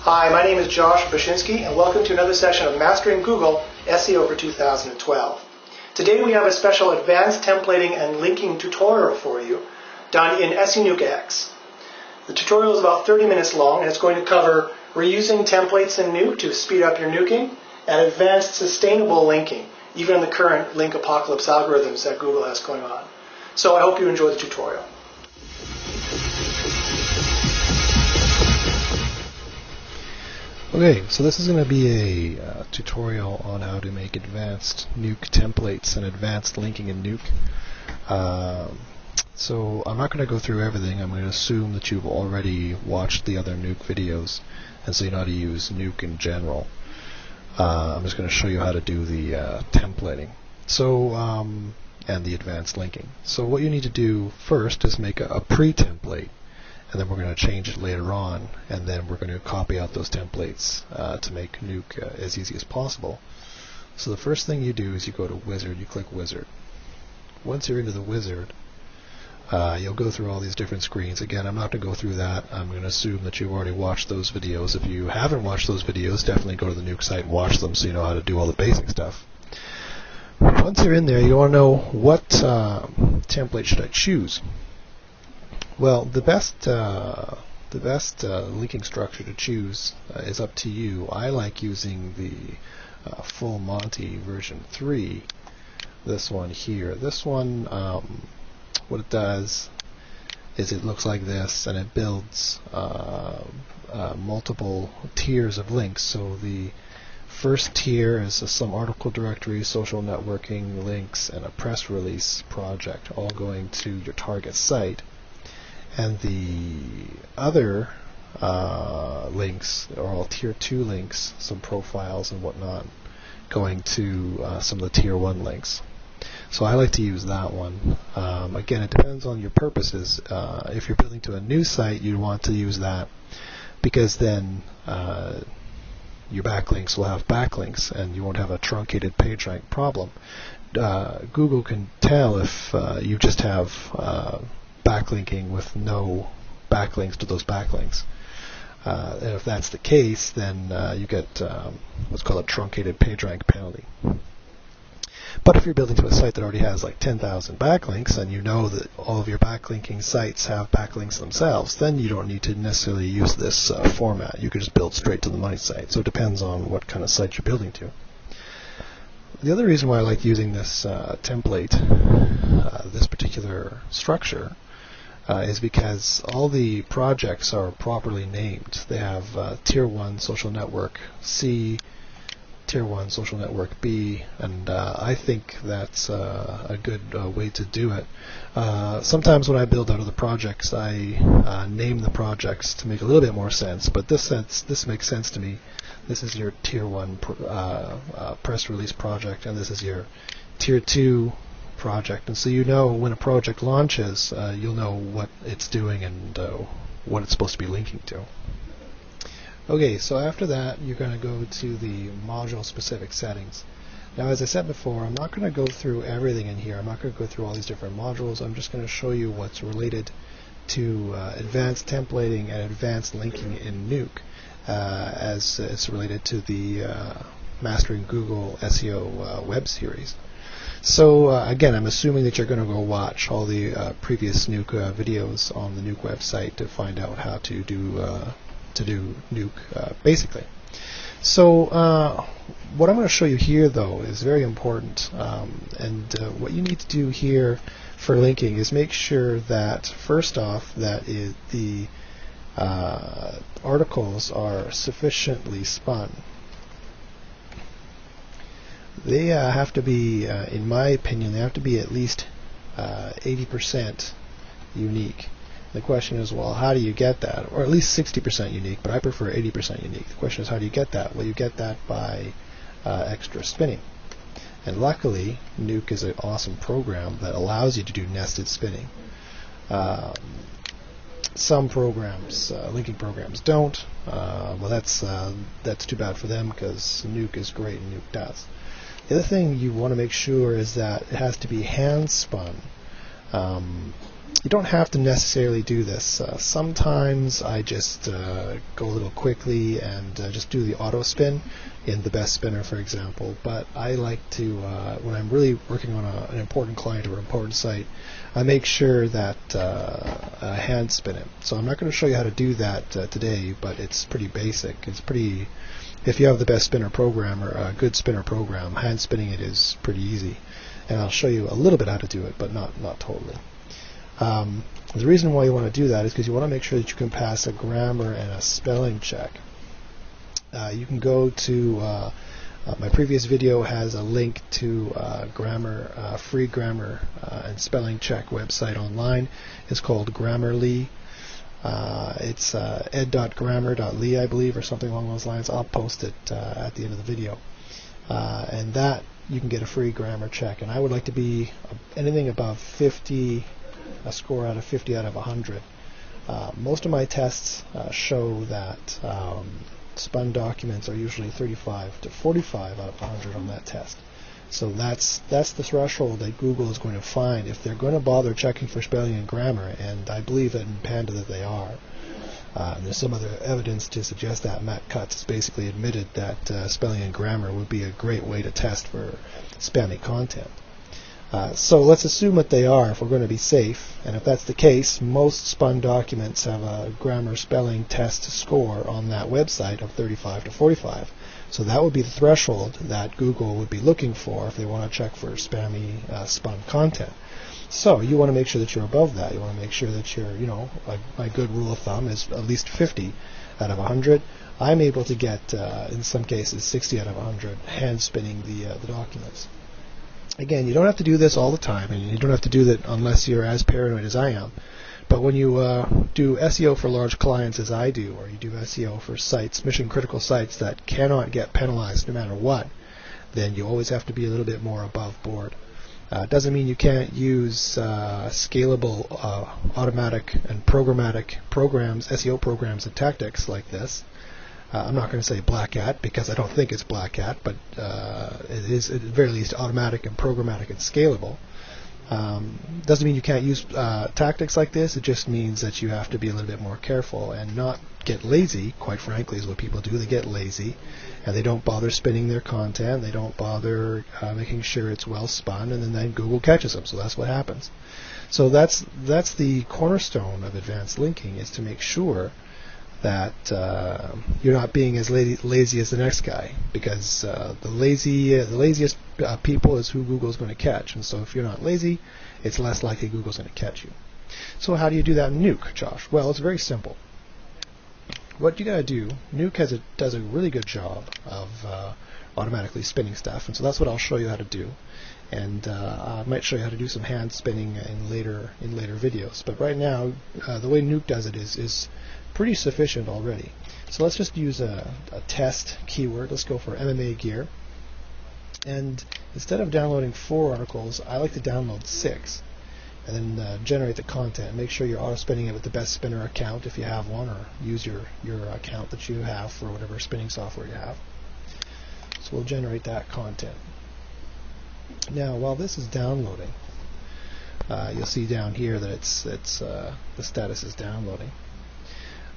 Hi, my name is Josh Bashinsky, and welcome to another session of Mastering Google SEO for 2012. Today we have a special advanced templating and linking tutorial for you done in SENukeX. The tutorial is about 30 minutes long, and it's going to cover reusing templates in Nuke to speed up your nuking and advanced sustainable linking, even in the current link apocalypse algorithms that Google has going on. So I hope you enjoy the tutorial. Okay, so this is going to be a tutorial on how to make advanced Nuke templates and advanced linking in Nuke. So I'm not going to go through everything. I'm going to assume that you've already watched the other Nuke videos, and so you know how to use Nuke in general. I'm just going to show you how to do the templating. So and the advanced linking. So what you need to do first is make a pre-template. And then we're going to change it later on, and then we're going to copy out those templates to make Nuke as easy as possible. So the first thing you do is you go to Wizard, you click Wizard. Once you're into the Wizard, you'll go through all these different screens. Again, I'm not going to go through that. I'm going to assume that you've already watched those videos. If you haven't watched those videos, definitely go to the Nuke site and watch them so you know how to do all the basic stuff. Once you're in there, you want to know what template should I choose. Well, the best linking structure to choose is up to you. I like using the Full Monty version 3. This one here. This one, what it does is it looks like this, and it builds multiple tiers of links. So the first tier is some article directory, social networking links, and a press release project, all going to your target site. And the other links are all tier 2 links, some profiles and whatnot, going to some of the tier 1 links. So I like to use that one. Again, it depends on your purposes. If you're building to a new site, you want to use that because then your backlinks will have backlinks and you won't have a truncated PageRank problem. Google can tell if you just have backlinking with no backlinks to those backlinks. And if that's the case, then you get what's called a truncated PageRank penalty. But if you're building to a site that already has like 10,000 backlinks, and you know that all of your backlinking sites have backlinks themselves, then you don't need to necessarily use this format. You can just build straight to the money site. So it depends on what kind of site you're building to. The other reason why I like using this template, this particular structure, is because all the projects are properly named. They have Tier 1 Social Network C, Tier 1 Social Network B, and I think that's a good way to do it. Sometimes when I build out of the projects, I name the projects to make a little bit more sense, but this makes sense to me. This is your Tier 1 press release project, and this is your Tier 2 project, and so you know when a project launches, you'll know what it's doing and what it's supposed to be linking to. Okay, so after that, you're going to go to the module-specific settings. Now, as I said before, I'm not going to go through everything in here. I'm not going to go through all these different modules. I'm just going to show you what's related to advanced templating and advanced linking in Nuke, as it's related to the Mastering Google SEO web series. So again, I'm assuming that you're going to go watch all the previous Nuke videos on the Nuke website to find out how to do Nuke basically. So what I'm going to show you here, though, is very important. And what you need to do here for linking is make sure that, first off, that the articles are sufficiently spun. They have to be, in my opinion, they have to be at least 80% unique. The question is, well, how do you get that? Or at least 60% unique, but I prefer 80% unique. The question is, how do you get that? Well, you get that by extra spinning. And luckily, Nuke is an awesome program that allows you to do nested spinning. Some programs, linking programs, don't. Well, that's too bad for them because Nuke is great and Nuke does. The other thing you want to make sure is that it has to be hand spun. You don't have to necessarily do this. Sometimes I just go a little quickly and just do the auto spin in the best spinner, for example. But I like to, when I'm really working on an important client or an important site, I make sure that I hand spin it. So I'm not going to show you how to do that today, but it's pretty basic. It's pretty, if you have the best spinner program or a good spinner program, hand spinning it is pretty easy. And I'll show you a little bit how to do it, but not totally. The reason why you want to do that is because you want to make sure that you can pass a grammar and a spelling check. You can go to my previous video has a link to free grammar and spelling check website online. It's called Grammarly. It's ed.grammar.ly, I believe, or something along those lines. I'll post it at the end of the video. And that you can get a free grammar check. And I would like to be anything above 50. A score out of 50 out of 100. Most of my tests show that spun documents are usually 35 to 45 out of 100 on that test. So that's the threshold that Google is going to find if they're going to bother checking for spelling and grammar, and I believe that in Panda that they are. There's some other evidence to suggest that. Matt Cutts has basically admitted that spelling and grammar would be a great way to test for spammy content. So let's assume that they are, if we're going to be safe, and if that's the case, most spun documents have a grammar spelling test score on that website of 35 to 45. So that would be the threshold that Google would be looking for if they want to check for spammy spun content. So you want to make sure that you're above that. You want to make sure that you're, my good rule of thumb is at least 50 out of 100. I'm able to get, in some cases, 60 out of 100 hand spinning the documents. Again, you don't have to do this all the time, and you don't have to do that unless you're as paranoid as I am. But when you do SEO for large clients as I do, or you do SEO for sites, mission-critical sites that cannot get penalized no matter what, then you always have to be a little bit more above board. It doesn't mean you can't use scalable, automatic, and programmatic programs, SEO programs and tactics like this. I'm not going to say Black Hat because I don't think it's Black Hat, but it is at the very least automatic and programmatic and scalable. Doesn't mean you can't use tactics like this. It just means that you have to be a little bit more careful and not get lazy. Quite frankly, is what people do. They get lazy and they don't bother spinning their content. They don't bother making sure it's well spun, and then Google catches them. So that's what happens. So that's the cornerstone of advanced linking, is to make sure that you're not being as lazy as the next guy, because the laziest people is who Google's going to catch. And so if you're not lazy, it's less likely Google's going to catch you. So how do you do that in Nuke, Josh? Well, it's very simple. What you got to do, Nuke does a really good job of automatically spinning stuff, and so that's what I'll show you how to do. And I might show you how to do some hand spinning in later videos. But right now, the way Nuke does it is pretty sufficient already. So let's just use a test keyword. Let's go for MMA gear. And instead of downloading 4 articles, I like to download 6. And then generate the content. Make sure you're auto-spinning it with the best spinner account if you have one, or use your account that you have for whatever spinning software you have. So we'll generate that content. Now, while this is downloading, you'll see down here that the status is downloading.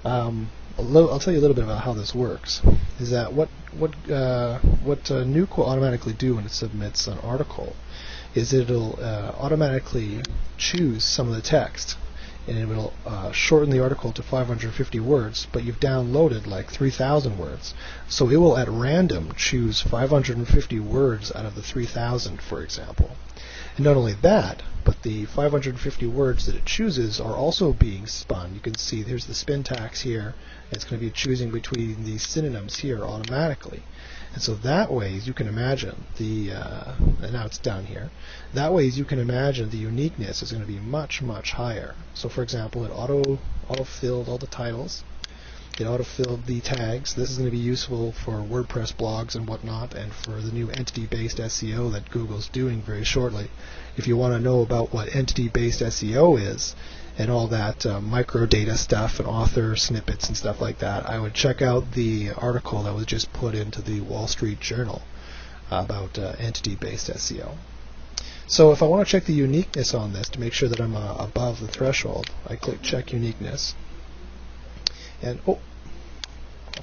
I'll tell you a little bit about how this works. Is that what Nuke will automatically do when it submits an article is it'll automatically choose some of the text, and it will shorten the article to 550 words, but you've downloaded like 3,000 words. So it will at random choose 550 words out of the 3,000, for example. And not only that, but the 550 words that it chooses are also being spun. You can see there's the spin tax here. It's going to be choosing between these synonyms here automatically. And so that way, as you can imagine, and now it's down here, that way, as you can imagine, the uniqueness is going to be much, much higher. So for example, it auto-filled all the titles. It auto-filled the tags. This is going to be useful for WordPress blogs and whatnot, and for the new entity-based SEO that Google's doing very shortly. If you want to know about what entity-based SEO is, and all that microdata stuff and author snippets and stuff like that, I would check out the article that was just put into the Wall Street Journal about entity-based SEO. So if I want to check the uniqueness on this to make sure that I'm above the threshold, I click Check Uniqueness. And of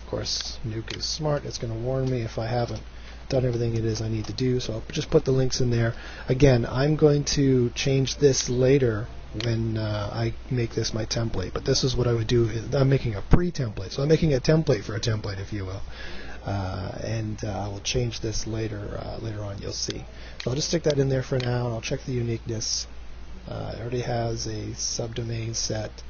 course, Nuke is smart. It's going to warn me if I haven't done everything it is I need to do. So I'll just put the links in there. Again, I'm going to change this later when I make this my template. But this is what I would do. I'm making a pre-template. So I'm making a template for a template, if you will. And I will change this later on, you'll see. So I'll just stick that in there for now, and I'll check the uniqueness. It already has a subdomain set.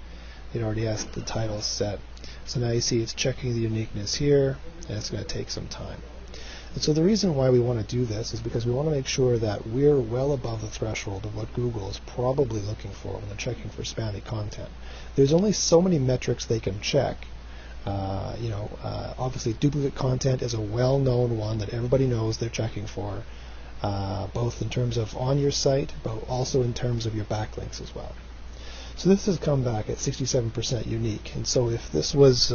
It already has the title set. So now you see it's checking the uniqueness here, and it's going to take some time. And so the reason why we want to do this is because we want to make sure that we're well above the threshold of what Google is probably looking for when they're checking for spammy content. There's only so many metrics they can check. Obviously duplicate content is a well-known one that everybody knows they're checking for, both in terms of on your site, but also in terms of your backlinks as well. So this has come back at 67% unique, and so if this was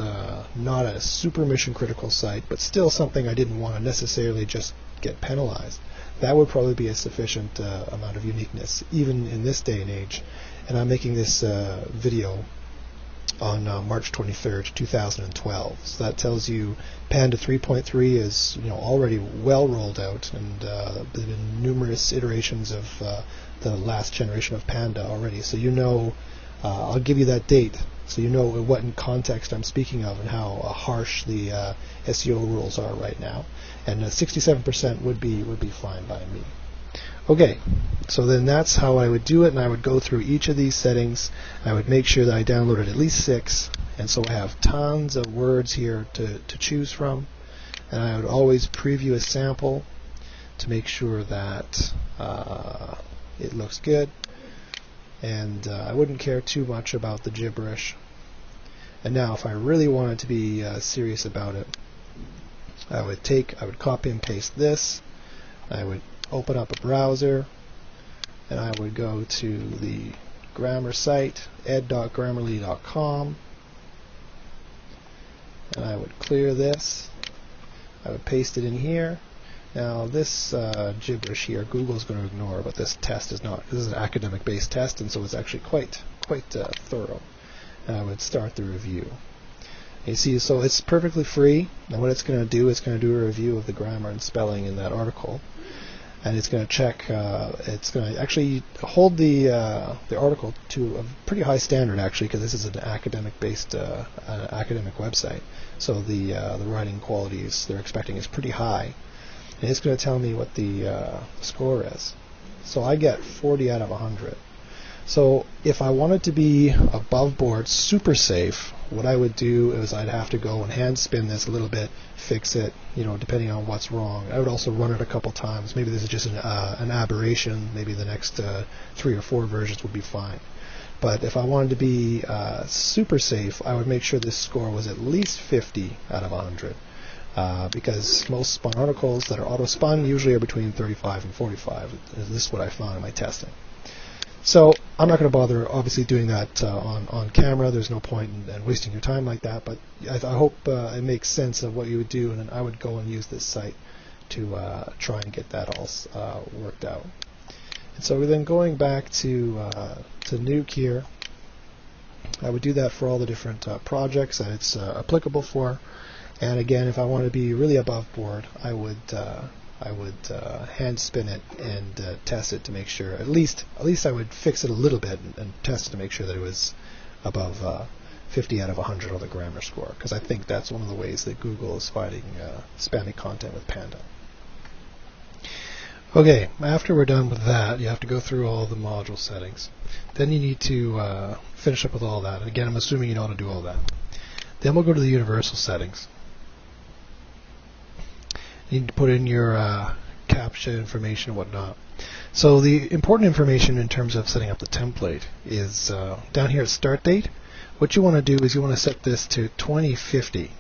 not a super mission critical site, but still something I didn't want to necessarily just get penalized, that would probably be a sufficient amount of uniqueness, even in this day and age. And I'm making this video on March 23rd, 2012. So that tells you Panda 3.3 is already well rolled out, and there have been numerous iterations of the last generation of Panda already. So I'll give you that date, so you know what in context I'm speaking of and how harsh the SEO rules are right now. And 67% would be fine by me. Okay, so then that's how I would do it, and I would go through each of these settings. I would make sure that I downloaded at least 6, and so I have tons of words here to choose from. And I would always preview a sample to make sure that it looks good. And I wouldn't care too much about the gibberish. And now if I really wanted to be serious about it, I would copy and paste this. I would open up a browser, and I would go to the grammar site, ed.grammarly.com, and I would clear this. I would paste it in here. Now this gibberish here, Google's going to ignore, but this test is not. This is an academic-based test, and so it's actually quite thorough. And I would start the review. You see, so it's perfectly free, and what it's going to do is going to do a review of the grammar and spelling in that article. And it's going to check, it's going to actually hold the article to a pretty high standard, actually, because this is an academic-based academic website. So the writing qualities they're expecting is pretty high. And it's going to tell me what the score is. So I get 40 out of 100. So if I wanted to be above board, super safe, what I would do is I'd have to go and hand spin this a little bit, fix it, depending on what's wrong. I would also run it a couple times. Maybe this is just an aberration. Maybe the next 3 or 4 versions would be fine. But if I wanted to be super safe, I would make sure this score was at least 50 out of 100. Because most spun articles that are auto-spun usually are between 35 and 45. This is what I found in my testing. So I'm not going to bother, obviously, doing that on camera. There's no point in wasting your time like that. But I hope it makes sense of what you would do, and then I would go and use this site to try and get that all worked out. And so then going back to Nuke here, I would do that for all the different projects that it's applicable for. And again, if I want to be really above board, I would hand spin it and test it to make sure. At least I would fix it a little bit and test it to make sure that it was above 50 out of 100 on the grammar score, because I think that's one of the ways that Google is fighting spammy content with Panda. Okay, after we're done with that, you have to go through all the module settings. Then you need to finish up with all that. And again, I'm assuming you know how to do all that. Then we'll go to the universal settings. You need to put in your CAPTCHA information and whatnot. So the important information in terms of setting up the template is down here at start date. What you want to do is you want to set this to 2050.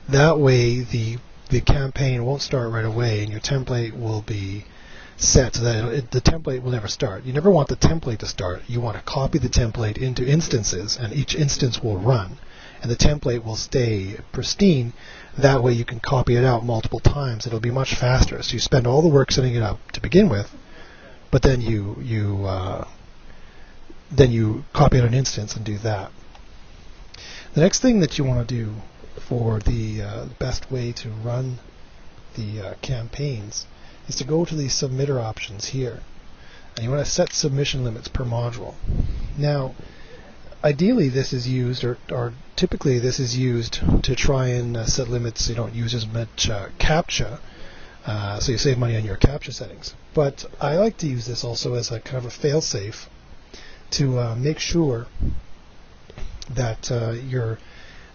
That way the campaign won't start right away, and your template will be set so that the template will never start. You never want the template to start. You want to copy the template into instances, and each instance will run, and the template will stay pristine. That way you can copy it out multiple times. It'll be much faster. So you spend all the work setting it up to begin with, but then then you copy out an instance and do that. The next thing that you want to do for the best way to run the campaigns is to go to the submitter options here, and you want to set submission limits per module. Now, ideally this is used, or typically this is used to try and set limits so you don't use as much CAPTCHA, so you save money on your CAPTCHA settings. But I like to use this also as a kind of a fail-safe to make sure that you're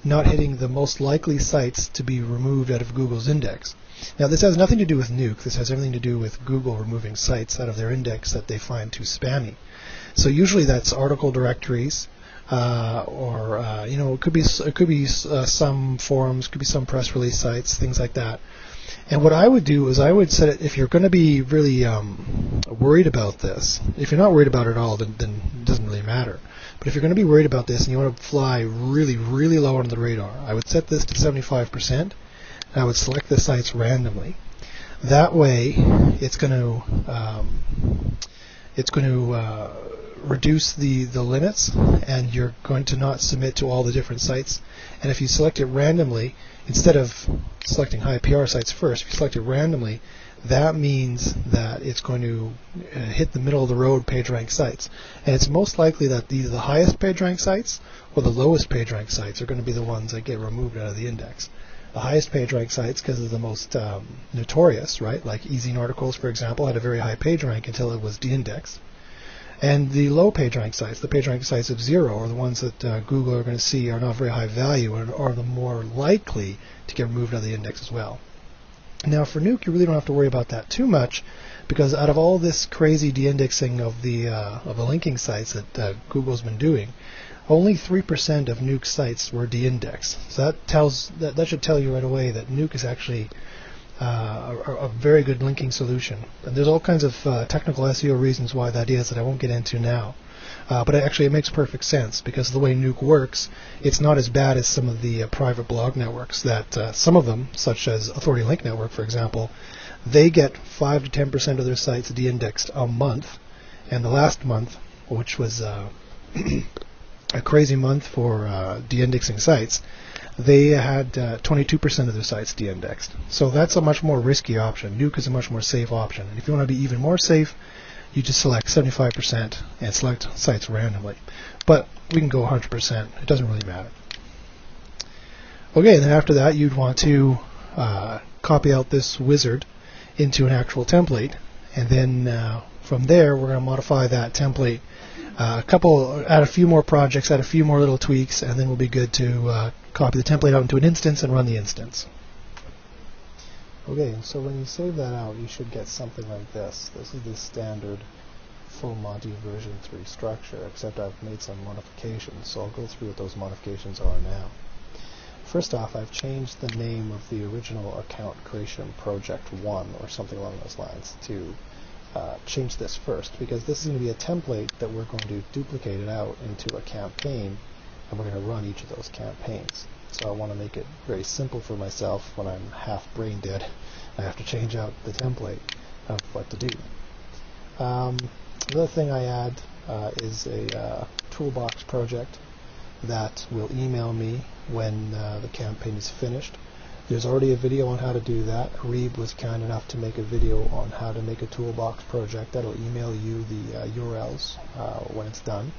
not hitting the most likely sites to be removed out of Google's index. Now, this has nothing to do with Nuke. This has everything to do with Google removing sites out of their index that they find too spammy. So usually that's article directories, or it could be some forums, could be some press release sites, things like that. And what I would do is I would set it, if you're going to be really worried about this. If you're not worried about it at all, then it doesn't really matter. But if you're going to be worried about this and you want to fly really, really low under the radar, I would set this to 75%, and I would select the sites randomly. That way, it's going to reduce the limits, and you're going to not submit to all the different sites. And if you select it randomly, instead of selecting high PR sites first, if you select it randomly, that means that it's going to hit the middle of the road PageRank sites. And it's most likely that either the highest PageRank sites or the lowest PageRank sites are going to be the ones that get removed out of the index. The highest PageRank sites, because they're the most notorious, right? Like ezine articles, for example, had a very high PageRank until it was de-indexed. And the low PageRank sites, the PageRank sites of 0, are the ones that Google are going to see are not very high value and are the more likely to get removed out of the index as well. Now for Nuke, you really don't have to worry about that too much, because out of all this crazy de-indexing of the linking sites that Google's been doing, only 3% of Nuke sites were de-indexed. So that should tell you right away that Nuke is actually a very good linking solution. And there's all kinds of technical SEO reasons why that is that I won't get into now. But actually it makes perfect sense, because the way Nuke works, it's not as bad as some of the private blog networks that some of them, such as Authority Link Network, for example, they get 5 to 10% of their sites de-indexed a month. And the last month, which was a crazy month for de-indexing sites, they had 22% of their sites de-indexed. So that's a much more risky option. Nuke is a much more safe option. And if you want to be even more safe, you just select 75% and select sites randomly. But we can go 100%. It doesn't really matter. Okay, and then after that, you'd want to copy out this wizard into an actual template. And then from there, we're going to modify that template. Add a few more projects, add a few more little tweaks, and then we'll be good to copy the template out into an instance and run the instance. Okay, so when you save that out, you should get something like this. This is the standard full Monty version 3 structure, except I've made some modifications, so I'll go through what those modifications are now. First off, I've changed the name of the original account creation project 1, or something along those lines, to change this first, because this is going to be a template that we're going to duplicate it out into a campaign, and we're going to run each of those campaigns. So I want to make it very simple for myself when I'm half brain dead. I have to change out the template of what to do. Another thing I add is a toolbox project that will email me when the campaign is finished. There's already a video on how to do that. Reeb was kind enough to make a video on how to make a toolbox project that'll email you the URLs when it's done.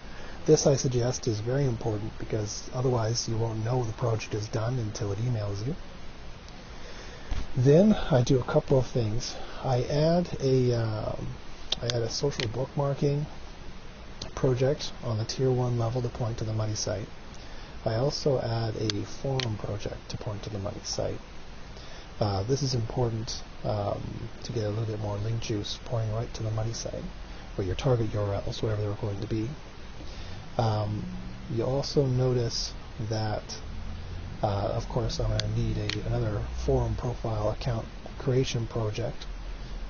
This, I suggest, is very important, because otherwise you won't know the project is done until it emails you. Then I do a couple of things. I add a social bookmarking project on the tier 1 level to point to the money site. I also add a forum project to point to the money site. This is important to get a little bit more link juice pointing right to the money site, or your target URLs, whatever they're going to be. You also notice that, of course, I'm going to need another forum profile account creation project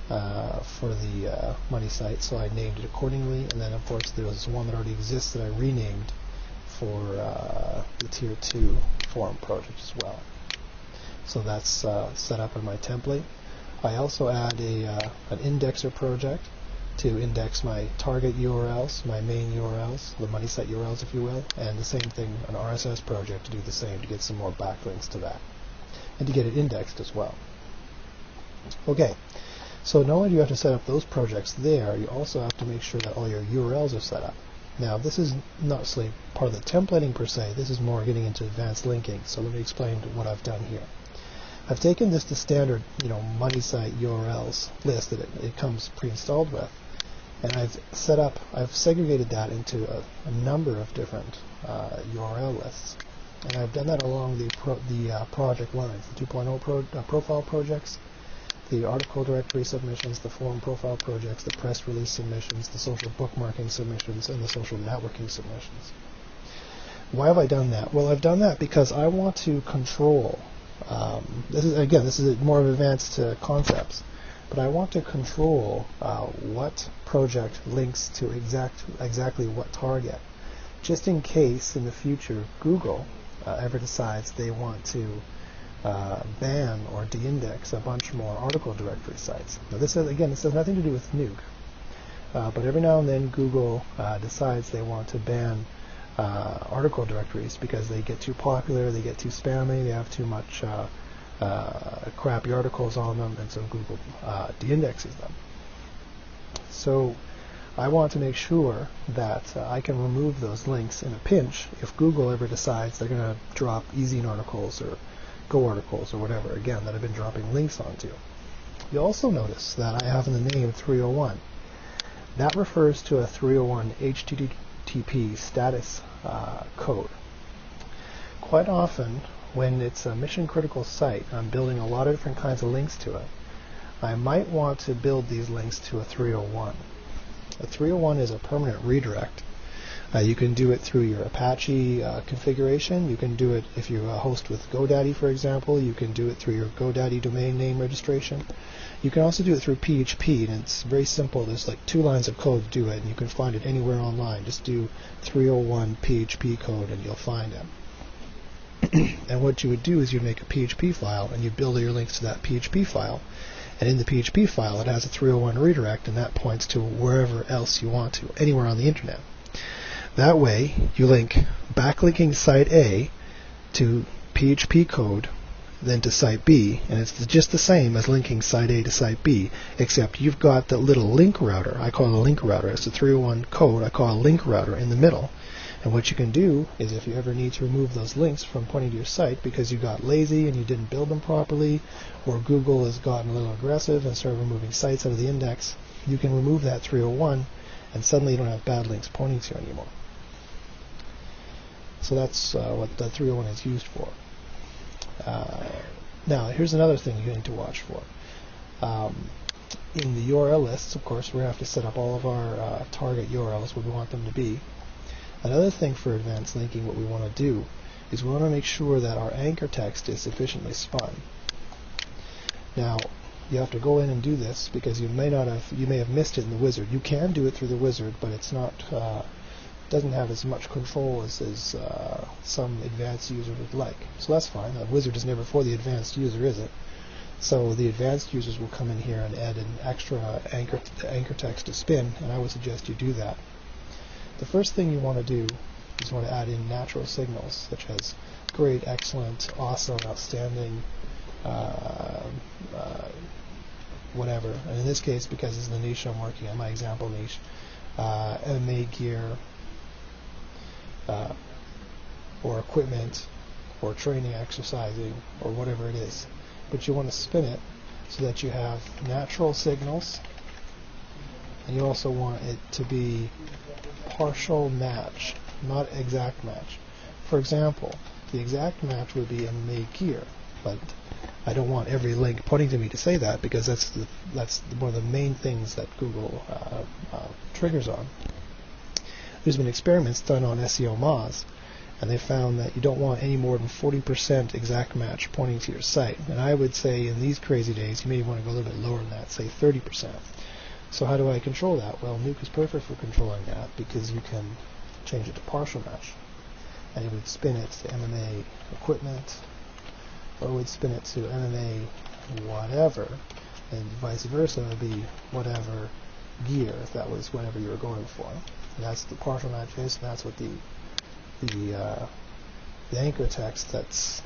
for the money site, so I named it accordingly. And then, of course, there was one that already exists that I renamed for the Tier 2 forum project as well. So that's set up in my template. I also add an indexer project to index my target URLs, my main URLs, the money site URLs, if you will, and the same thing, an RSS project to do the same, to get some more backlinks to that, and to get it indexed as well. Okay, so not only do you have to set up those projects there, you also have to make sure that all your URLs are set up. Now, this is not necessarily part of the templating per se, this is more getting into advanced linking, so let me explain what I've done here. I've taken the standard, money site URLs list that it comes pre-installed with, and I've segregated that into a number of different URL lists. And I've done that along the project lines, the 2.0 profile projects, the article directory submissions, the forum profile projects, the press release submissions, the social bookmarking submissions, and the social networking submissions. Why have I done that? Well, I've done that because I want to control, this is more of advanced concepts, but I want to control what project links to exactly what target, just in case in the future Google ever decides they want to ban or de-index a bunch more article directory sites. Now this has nothing to do with Nuke, but every now and then Google decides they want to ban article directories because they get too popular, they get too spammy, they have too much crappy articles on them, and so Google de-indexes them. So I want to make sure that I can remove those links in a pinch if Google ever decides they're going to drop eZine articles or Go articles or whatever, again, that I've been dropping links onto. You'll also notice that I have in the name 301. That refers to a 301 HTTP status code. Quite often, when it's a mission-critical site, I'm building a lot of different kinds of links to it. I might want to build these links to a 301. A 301 is a permanent redirect. You can do it through your Apache configuration. You can do it if you host with GoDaddy, for example. You can do it through your GoDaddy domain name registration. You can also do it through PHP, and it's very simple. There's like 2 lines of code to do it, and you can find it anywhere online. Just do 301 PHP code, and you'll find it. And what you would do is you'd make a PHP file, and you build your links to that PHP file. And in the PHP file, it has a 301 redirect, and that points to wherever else you want to, anywhere on the internet. That way, you link backlinking site A to PHP code, then to site B, and it's just the same as linking site A to site B, except you've got the little link router. I call it a link router. It's a 301 code. I call it a link router in the middle. And what you can do is if you ever need to remove those links from pointing to your site because you got lazy and you didn't build them properly, or Google has gotten a little aggressive and started removing sites out of the index, you can remove that 301, and suddenly you don't have bad links pointing to you anymore. So that's what the 301 is used for. Now, here's another thing you need to watch for. In the URL lists, of course, we have to set up all of our target URLs where we want them to be. Another thing for advanced linking, what we want to do is we want to make sure that our anchor text is sufficiently spun. Now, you have to go in and do this because you may have missed it in the wizard. You can do it through the wizard, but it's not doesn't have as much control as some advanced user would like. So that's fine. The wizard is never for the advanced user, is it? So the advanced users will come in here and add an extra anchor text to spin, and I would suggest you do that. The first thing you want to do is you want to add in natural signals, such as great, excellent, awesome, outstanding, whatever. And in this case, because it's the niche I'm working on, my example niche, MMA gear, or equipment, or training, exercising, or whatever it is. But you want to spin it so that you have natural signals, and you also want it to be partial match, not exact match. For example, the exact match would be MMA gear, but I don't want every link pointing to me to say that because that's one of the main things that Google triggers on. There's been experiments done on SEO Moz, and they found that you don't want any more than 40% exact match pointing to your site. And I would say in these crazy days, you may want to go a little bit lower than that, say 30%. So how do I control that? Well, Nuke is perfect for controlling that because you can change it to partial match. And it would spin it to MMA equipment, or it would spin it to MMA whatever, and vice versa. It would be whatever gear if that was whatever you were going for. And that's the partial match is, and that's what the anchor text that's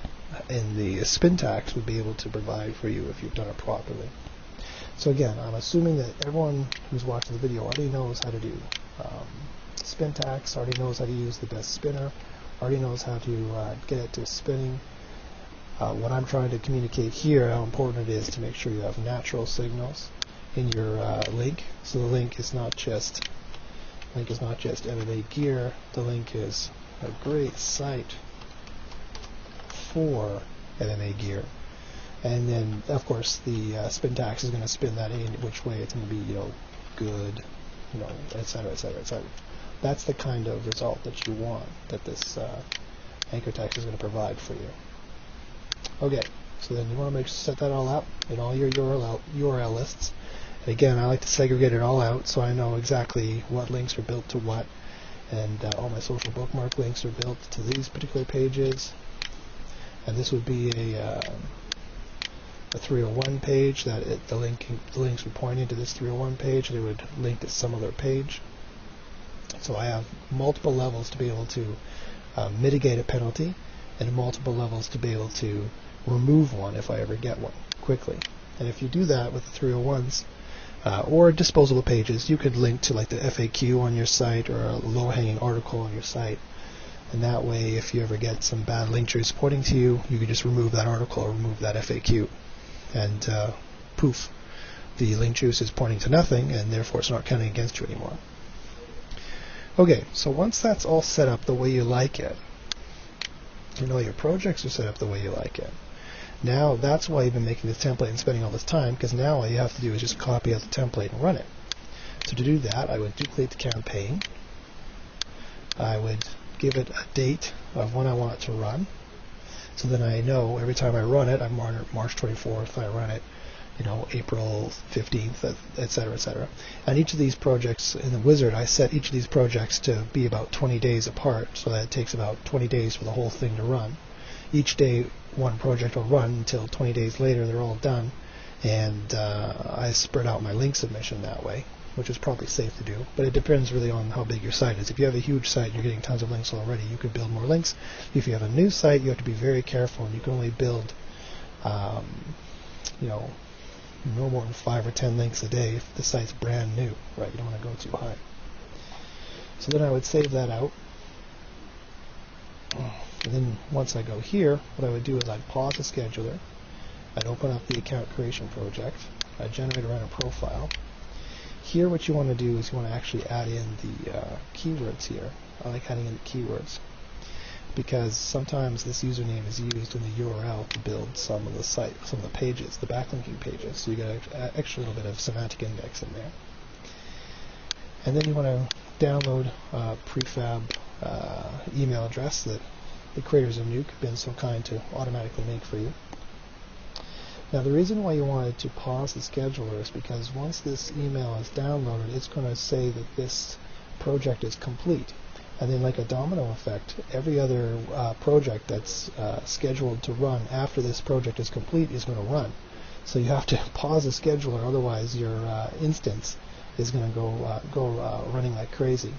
in the spin tags would be able to provide for you if you've done it properly. So again, I'm assuming that everyone who's watching the video already knows how to do spin tags, already knows how to use the best spinner, already knows how to get it to spinning. What I'm trying to communicate here, how important it is to make sure you have natural signals in your link. So the link is not just MMA gear. The link is a great site for MMA gear. And then, of course, the spin tax is going to spin that in which way it's going to be, good, et cetera, et cetera, et cetera. That's the kind of result that you want, that this anchor text is going to provide for you. Okay, so then you want to set that all up in all your URL lists. And again, I like to segregate it all out so I know exactly what links are built to what, and all my social bookmark links are built to these particular pages. And this would be a 301 page that the links would point into this 301 page, and it would link to some other page. So I have multiple levels to be able to mitigate a penalty, and multiple levels to be able to remove one if I ever get one quickly. And if you do that with the 301s or disposable pages, you could link to like the FAQ on your site or a low-hanging article on your site. And that way, if you ever get some bad link juice pointing to you, you can just remove that article or remove that FAQ. And poof, the link juice is pointing to nothing, and therefore it's not counting against you anymore. Okay, so once that's all set up the way you like it, your projects are set up the way you like it, now that's why you've been making this template and spending all this time, because now all you have to do is just copy out the template and run it. So to do that, I would duplicate the campaign. I would give it a date of when I want it to run. So then I know every time I run it, I'm on March 24th, I run it, April 15th, et cetera, et cetera. And each of these projects in the wizard, I set each of these projects to be about 20 days apart, so that it takes about 20 days for the whole thing to run. Each day, one project will run until 20 days later, they're all done. And I spread out my link submission that way, which is probably safe to do, but it depends really on how big your site is. If you have a huge site and you're getting tons of links already, you could build more links. If you have a new site, you have to be very careful, and you can only build, no more than 5 or 10 links a day if the site's brand new, right? You don't want to go too high. So then I would save that out. And then once I go here, what I would do is I'd pause the scheduler. I'd open up the account creation project. I'd generate a random profile. Here what you want to do is you want to actually add in the keywords here. I like adding in the keywords because sometimes this username is used in the URL to build some of the pages, the backlinking pages. So you get an extra little bit of semantic index in there. And then you want to download a prefab email address that the creators of Nuke have been so kind to automatically make for you. Now the reason why you wanted to pause the scheduler is because once this email is downloaded, it's going to say that this project is complete. And then like a domino effect, every other project that's scheduled to run after this project is complete is going to run. So you have to pause the scheduler, otherwise your instance is going to go running like crazy.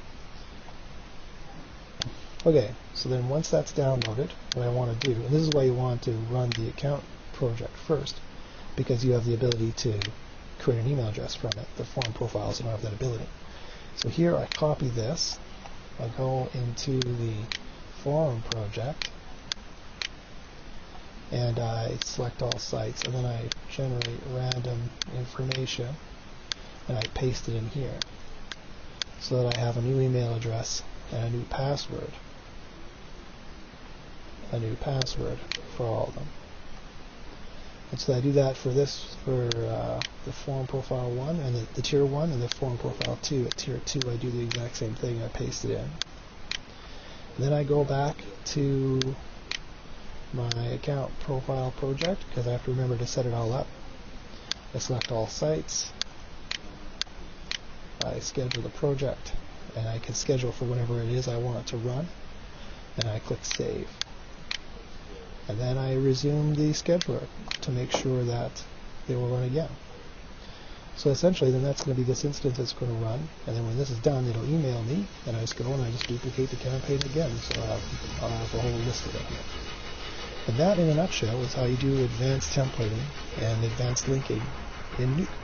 Okay, so then once that's downloaded, what I want to do, and this is why you want to run the account project first, because you have the ability to create an email address from it. The form profiles don't have that ability. So here I copy this, I go into the forum project, and I select all sites, and then I generate random information, and I paste it in here, so that I have a new email address and a new password. For all of them. And so I do that for the forum profile 1 and the tier 1 and the forum profile 2. At tier 2 I do the exact same thing, I paste it in. And then I go back to my account profile project because I have to remember to set it all up. I select all sites, I schedule the project, and I can schedule for whenever it is I want it to run, and I click save. And then I resume the scheduler to make sure that they will run again. So essentially, then that's going to be this instance that's going to run, and then when this is done, it'll email me, and I just go and I just duplicate the campaign again, so I'll have the whole list of it here. And that, in a nutshell, is how you do advanced templating and advanced linking in Nuke.